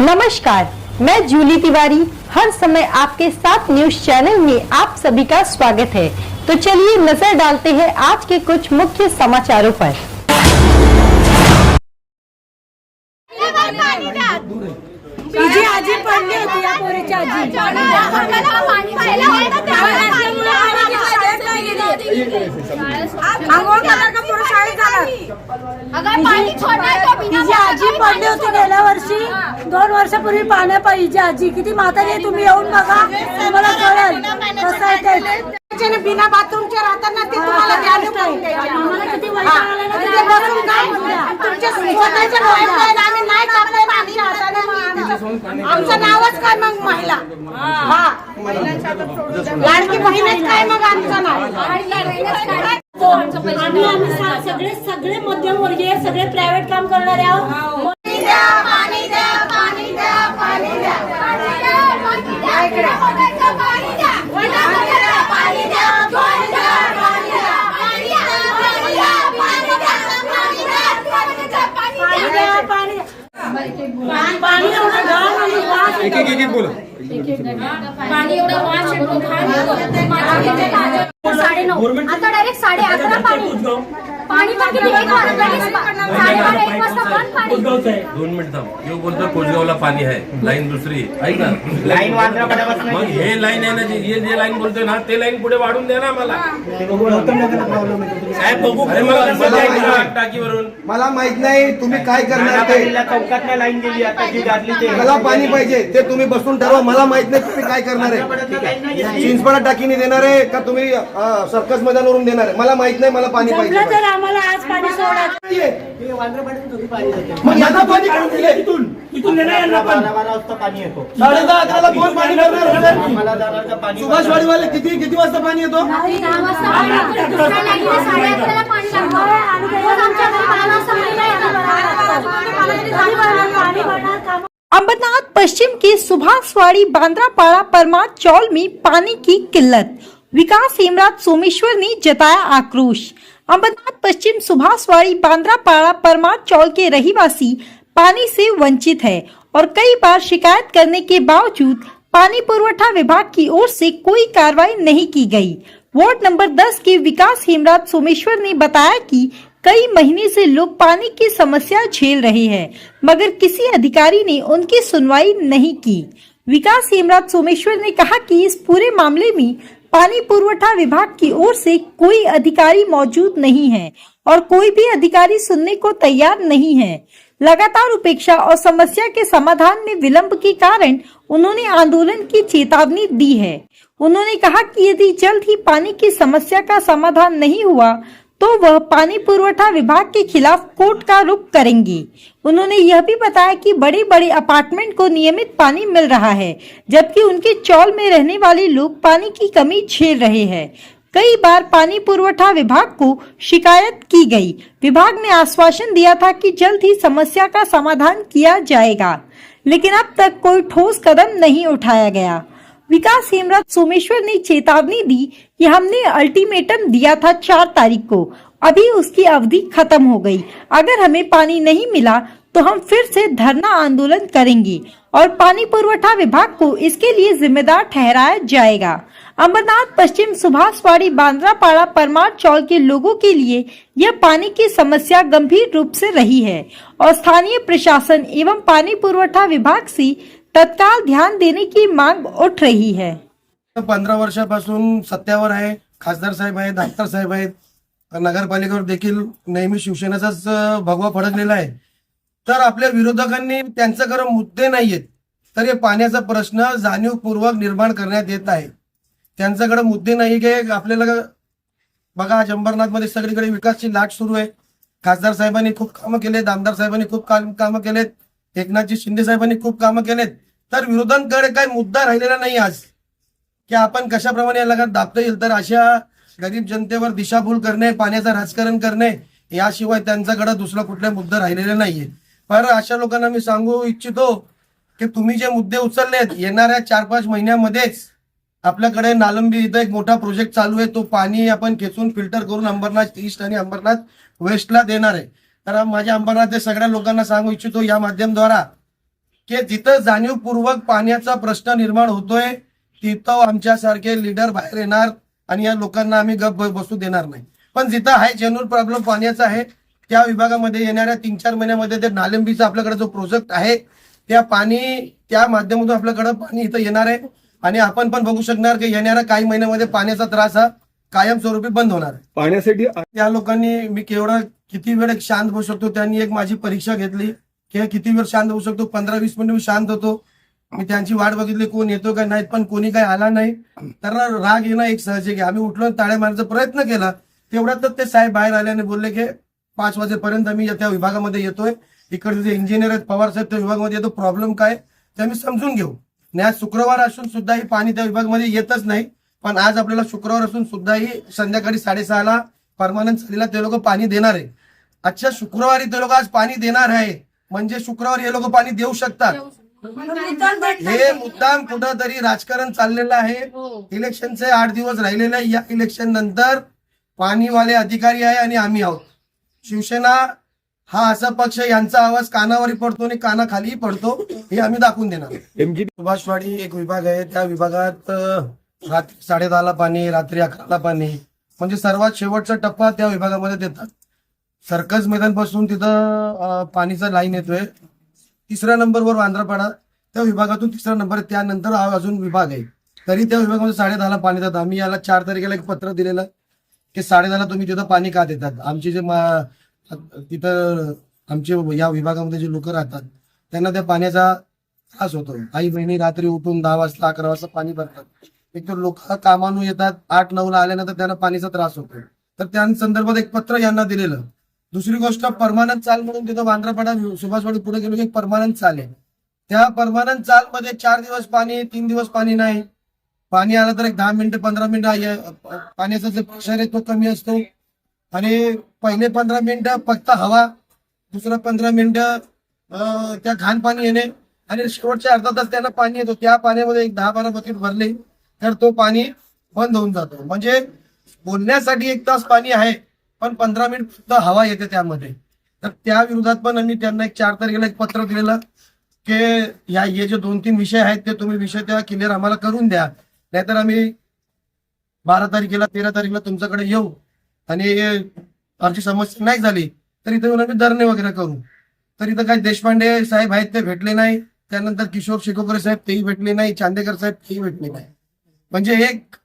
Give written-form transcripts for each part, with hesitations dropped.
नमस्कार, मैं जूली तिवारी हर समय आपके साथ न्यूज चैनल में आप सभी का स्वागत है। तो चलिए नजर डालते हैं आज के कुछ मुख्य समाचारों पर। आजी पडली होती या पोरीची आजी आंघोळ करणार का पोरं शाळेत जाणार? तिची आजी पडली होती गेल्या वर्षी 2 वर्षापूर्वी पाण्यापायीची आजी किती म्हातारी आहे तुम्ही येऊन बघा तुम्हाला कळेल कसं आहे ते बिना बाथरूमच्या राहताना ते तुम्हाला द्यायला पाहिजे आम्हाला किती वैताग आला ना ते बसून काय म्हणता तुमच्या स्वतःच्या डोळ्यात आम्ही नाही कापलं ना आमच्या हाताने आमचं नावच काय मग महिला हा लाडकी बहीणच काय मग आमचं नाव आम्ही सगळे मध्यमवर्गीय सगळे प्रायव्हेट काम करणारे आहोत पाणी एवढं घाण आणि वास एक बोला पाणी एवढं वास येतो घाण येतो 9:30 आता डायरेक्ट 11:30 पाणी पण किती वेळ वाढत आहे 12:30 1 वाजता बंद पाणी 2 मिनिट थांब यो बोलतो कोजगावला पाणी आहे लाईन दुसरी ऐक ना लाईन वांद्रापाड्यापासून मग हे लाईन आहे ना जे लाईन बोलतोय ना ते लाईन पुढे वाढून द्या ना मला साहेब बघू मला टाकीवरून मला माहित नाही तुम्ही काय करणार ते चौकात लाईन गेली आता जी गाडली ते मला पाणी पाहिजे ते तुम्ही बसून ठरवा मला माहित नाही तुम्ही काय करणार आहे चिंचपाडा टाकीने देणार आहे का तुम्ही सर्कस मैदानावरून देणार आहे मला माहित नाही मला पाणी पाहिजे तर आम्हाला आज पाणी सोडायचं मग यांना पाणी काढून दिले इथून देणार यांना 12 वाजता पाणी येतो 11:30 कोण पाणी करणार आम्हाला जाणार पाणी सुभाषवाडीवाले किती वाजता पाणी येतो 9 वाजता पाणी येतं. दुसऱ्या लाईनीला 11:30 ला पाणी लागतं आणि रोज आमच्या घरी 12 वाजता पाणी भरणार काम अंबरनाथ पश्चिम की सुभाषवाड़ी बांद्रापाड़ा परमार चौल में पानी की किल्लत, विकास हेमराज सोमेश्वर ने जताया आक्रोश। अंबरनाथ पश्चिम सुभाषवाड़ी बांद्रापाड़ा परमार चौल के रहीवासी पानी से वंचित है और कई बार शिकायत करने के बावजूद पानी पुरवठा विभाग की ओर से कोई कार्रवाई नहीं की गई। वार्ड नंबर 10 के विकास हेमराज सोमेश्वर ने बताया कि कई महीने से लोग पानी की समस्या झेल रहे हैं, मगर किसी अधिकारी ने उनकी सुनवाई नहीं की। विकास हेमराज सोमेश्वर ने कहा कि इस पूरे मामले में पानी पुरवठा विभाग की ओर से कोई अधिकारी मौजूद नहीं है और कोई भी अधिकारी सुनने को तैयार नहीं है। लगातार उपेक्षा और समस्या के समाधान में विलंब के कारण उन्होंने आंदोलन की चेतावनी दी है। उन्होंने कहा कि यदि जल्द ही पानी की समस्या का समाधान नहीं हुआ तो वह पानी पुरवठा विभाग के खिलाफ कोर्ट का रुख करेंगे। उन्होंने यह भी बताया कि बड़े बड़े अपार्टमेंट को नियमित पानी मिल रहा है, जबकि उनके चौल में रहने वाले लोग पानी की कमी झेल रहे हैं। कई बार पानी पुरवठा विभाग को शिकायत की गई। विभाग ने आश्वासन दिया था कि जल्द ही समस्या का समाधान किया जाएगा, लेकिन अब तक कोई ठोस कदम नहीं उठाया गया। विकास हेमराज सोमेश्वर ने चेतावनी दी कि हमने अल्टीमेटम दिया था 4 तारीख को, अभी उसकी अवधि खत्म हो गई। अगर हमें पानी नहीं मिला तो हम फिर से धरना आंदोलन करेंगे और पानी पुरवठा विभाग को इसके लिए जिम्मेदार ठहराया जाएगा। अंबरनाथ पश्चिम सुभाषवाड़ी बांद्रापाड़ा परमार चौल के लोगों के लिए यह पानी की समस्या गंभीर रूप से रही है और स्थानीय प्रशासन एवं पानी पुरवठा विभाग से तत्काल ध्यान देने की मांग उठ रही है। 15 वर्षापासून सत्यावर आहे, खासदार साहेब आहेत, आमदार साहेब आहेत, नगरपालिकेवर देखील नेहमी शिवसेनेचाच भगवा फडकलेला आहे। तर आपल्या विरोधकांनी त्यांच्याकडे मुद्दे नाहीयेत, तर हे पाण्याचा प्रश्न जाणीवपूर्वक निर्माण करण्यात येत आहे। त्यांच्याकडे मुद्दे नाही की आपल्याला बघा आज अंबरनाथमध्ये सगळीकडे विकासची लाट सुरू आहे। खासदार साहेबांनी खूप कामं केलेत, आमदार साहेबांनी खूप कामं केलेत, एकनाथजी शिंदे साहेबांनी खूप कामं केलेत, तर विरोधांकडे काही मुद्दा राहिलेला नाही आज की आपण कशाप्रमाणे या लगात दाबता येईल। तर अशा गरीब जनतेवर दिशाभूल करणे, पाण्याचं राजकारण करणे याशिवाय त्यांच्याकडे दुसरा कुठला मुद्दा राहिलेला नाहीये। पण अशा लोकांना मी सांगू इच्छितो की तुम्ही जे मुद्दे उचललेत येणाऱ्या 4-5 महिन्यामध्येच आपल्याकडे नालंबी इथं एक मोठा प्रोजेक्ट चालू आहे, तो पाणी आपण खेचून फिल्टर करून अंबरनाथ ईस्ट आणि अंबरनाथ वेस्टला देणार आहे। तर माझ्या अंबरनाथ सगळ्या लोकांना सांगू इच्छितो या माध्यमाद्वारा की जिथं जाणीवपूर्वक पाण्याचा प्रश्न निर्माण होतोय तिथं आमच्यासारखे लीडर बाहेर येणार आणि या लोकांना आम्ही गप बसू देणार नाही. पण जिथं आहे जेन्युइन प्रॉब्लेम पाण्याचा आहे त्या विभागामध्ये येणाऱ्या 3-4 महिन्यामध्ये ते नालेंबीचा आपल्याकडे जो प्रोजेक्ट आहे त्या माध्यमातून आपल्याकडे पाणी इथं येणार आहे आणि आपण पण बघू शकणार की येणाऱ्या काही महिन्यामध्ये पाण्याचा त्रास हा कायमस्वरूपी बंद होणार आहे. पाण्यासाठी त्या लोकांनी मी किती वेळ शांत बसू शकतो त्यांनी एक माझी परीक्षा घेतली की किती वेळ शांत बसू शकतो. 15-20 मिनिट मी शांत होतो. मी त्यांची वाट बघितली कोण येतो का नाही, पण कोणी काही आला नाही. तर राग येणं एक सहज आहे. आम्ही उठलो टाळ्या मारण्याचा प्रयत्न केला तेवढ्यातच ते साहेब बाहेर आले आणि बोलले की 5 वाजेपर्यंत आम्ही त्या विभागामध्ये येतोय. इकडे जे इंजिनियर आहेत पवार साहेब त्या विभागामध्ये येतो, प्रॉब्लेम काय ते आम्ही समजून घेऊ. आणि आज शुक्रवार असून सुद्धा ही पाणी त्या विभागामध्ये येतच नाही. पण आज आपल्याला शुक्रवार असून सुद्धाही संध्याकाळी 6:30ला परमानंट चालीला ते लोक पाणी देणार आहे. अच्छा शुक्रवारी ते लोक आज पाणी देणार आहे म्हणजे शुक्रवारी हे लोक पाणी देऊ शकतात. हे मुद्दाम कुठंतरी राजकारण चाललेलं आहे. इलेक्शनचे 8 दिवस राहिलेले आहे. या इलेक्शन नंतर पाणीवाले अधिकारी आहे आणि आम्ही आहोत. शिवसेना हा असा पक्ष यांचा आवाज कानावरही पडतो आणि कानाखालीही पडतो हे आम्ही दाखवून देणार. सुभाषवाडी एक विभाग आहे त्या विभागात रात्री 10:30ला पाणी, रात्री 11ला पाणी, म्हणजे सर्वात शेवटचा टप्पा त्या विभागामध्ये देतात. सर्कस मैदान पासून तिथं पाणीचा लाईन येतोय. 3ऱ्या नंबरवर वांद्रापाडा त्या विभागातून 3रा नंबर, त्यानंतर अजून विभाग आहे. तरी त्या विभागामध्ये 10:30ला पाणी देतात. आम्ही याला 4 तारखेला एक पत्र दिलेलं की 10:30ला तुम्ही तिथं पाणी का देतात. आमचे जे तिथं आमचे या विभागामध्ये जे लोक राहतात त्यांना त्या पाण्याचा त्रास होतो. आई बहिणी रात्री उठून 10 वाजता 11 वाजता पाणी भरतात. एक तर लोक कामानं येतात 8-9ला आल्यानंतर त्यांना पाणीचा त्रास होतो. तर त्या संदर्भात एक पत्र यांना दिलेलं. दुसरी गोष्ट परमानंट चाल म्हणून तिथं वांद्रापाडा सुभाषवाडी पुढे गेलो की एक परमानंट चाल आहे. त्या परमानंट चालमध्ये 4 दिवस पाणी, 3 दिवस पाणी नाही. पाणी आलं तर एक 10 मिनिटं 15 मिनिटं पाण्याचा जे प्रेशर आहे तो कमी असतो आणि पहिले 15 मिनिटं फक्त हवा, दुसरं 15 मिनिटं त्या घाण पाणी येणे आणि शेवटच्या अर्धा तास त्यांना पाणी येतो. त्या पाण्यामध्ये एक 10-12 बकेट भरले तर तो पाणी बंद होऊन जातो. म्हणजे बोलण्यासाठी 1 तास पाणी आहे पण 15 मिनिट फक्त हवा येते त्यामध्ये. तर त्या विरोधात पण आम्ही त्यांना एक 4 तारखेला एक पत्र दिलेलं की हे जे 2-3 विषय आहेत ते तुम्ही विषय त्या क्लिअर आम्हाला करून द्या, नाहीतर आम्ही 12 तारखेला 13 तारखेला तुमच्याकडे येऊ आणि आमची समस्या नाही झाली तर इथे येऊन आम्ही धरणे वगैरे करू. तर इथं काही देशपांडे साहेब आहेत ते भेटले नाही, त्यानंतर किशोर शेकोकर साहेब तेही भेटले नाही, चांदेकर साहेब तेही भेटले नाही. म्हणजे एक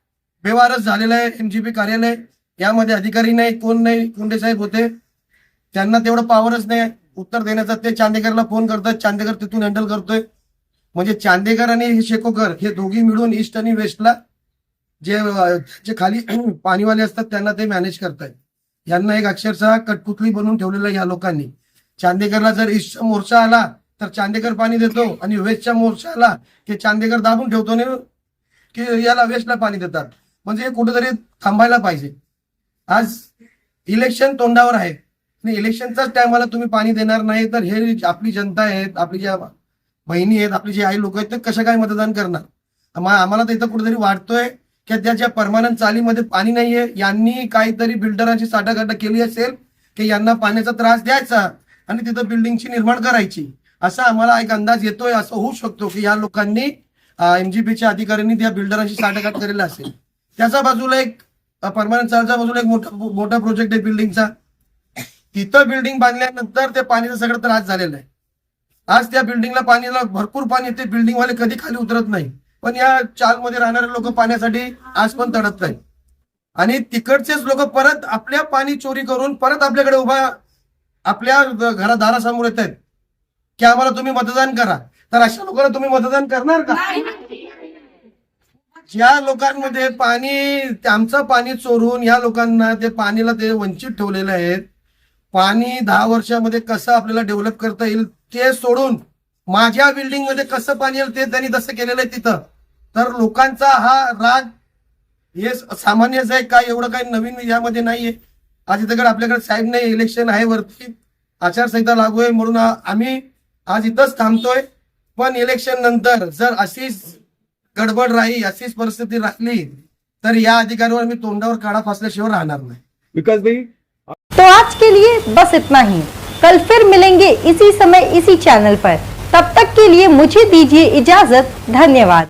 बेवारस झालेलं आहे एमजीपी कार्यालय. यामध्ये अधिकारी नाही, कोण नाही. कुंडे साहेब होते, त्यांना तेवढं पावरच नाही उत्तर देण्याचा. ते चांदेकरला फोन करतात, चांदेकर तिथून हँडल करतोय. म्हणजे चांदेकर आणि शेकोकर हे दोघी मिळून ईस्ट आणि वेस्टला जे खाली पाणीवाले असतात त्यांना ते मॅनेज करतायत. यांना एक अक्षरशः कटपुतली बनवून ठेवलेलं या लोकांनी. चांदेकरला जर ईस्टचा मोर्चा आला तर चांदेकर पाणी देतो आणि वेस्टचा मोर्चा आला की चांदेकर दाबून ठेवतो आणि की याला वेस्टला पाणी देतात. म्हणजे हे कुठेतरी थांबायला पाहिजे. आज इलेक्शन तोंडावर आहे आणि इलेक्शनच्याच टायमाला तुम्ही पाणी देणार नाही तर हे आपली जनता आहेत, आपली ज्या बहिणी आहेत, आपली जे आई लोक आहेत ते कशा काय मतदान करणार. आम्हाला तर इथं कुठेतरी वाटतोय की त्या परमानंट चालीमध्ये पाणी नाहीये. यांनी काहीतरी बिल्डरांची साठागाठा केली असेल की यांना पाण्याचा त्रास द्यायचा आणि तिथं बिल्डिंगची निर्माण करायची, असा आम्हाला एक अंदाज येतोय. असं होऊ शकतो की या लोकांनी एमजीपीच्या अधिकाऱ्यांनी त्या बिल्डरांची साठागाठ केलेला असेल. त्याच्या बाजूला एक परमानंट चालच्या बाजूला एक मोठा प्रोजेक्ट आहे बिल्डिंगचा. तिथं बिल्डिंग बांधल्यानंतर त्या पाणीचा सगळा त्रास झालेला आहे. आज त्या बिल्डिंगला पाणीला भरपूर पाणी येते, बिल्डिंगवाले कधी खाली उतरत नाही. पण या चालमध्ये राहणारे लोक पाण्यासाठी आज पण तडपत आहेत आणि तिकडचेच लोक परत आपल्या पाणी चोरी करून परत आपल्याकडे आपल्या दारासमोर येत आहेत की आम्हाला तुम्ही मतदान करा. तर अशा लोकांना तुम्ही मतदान करणार का? ज्या लोकांमध्ये पाणी, आमचं पाणी चोरून या लोकांना ते पाणीला ते वंचित ठेवलेले आहेत. पाणी 10 वर्षामध्ये कसं आपल्याला डेव्हलप करता येईल ते सोडून माझ्या बिल्डिंग मध्ये कसं पाणी येईल ते त्यांनी तसं केलेलं आहे तिथं. तर लोकांचा हा राग हे सामान्यच आहे, काय एवढं काही नवीन यामध्ये नाहीये. आज इथं आपल्याकडे साहेब नाही, इलेक्शन आहे वरती, आचारसंहिता लागू आहे म्हणून आम्ही आज इथंच थांबतोय. पण इलेक्शन नंतर जर अशीच गडबड राही, अशीच परिस्थिती राहिली तर या अधिकाऱ्यावर मी तोंडावर काढा फासल्याशिवाय राहणार नाही. विकास भाई, तो आज के लिए बस इतना ही. कल फिर मिलेंगे इसी समय इसी चैनल पर. तब तक के लिए मुझे दीजिए इजाजत। धन्यवाद।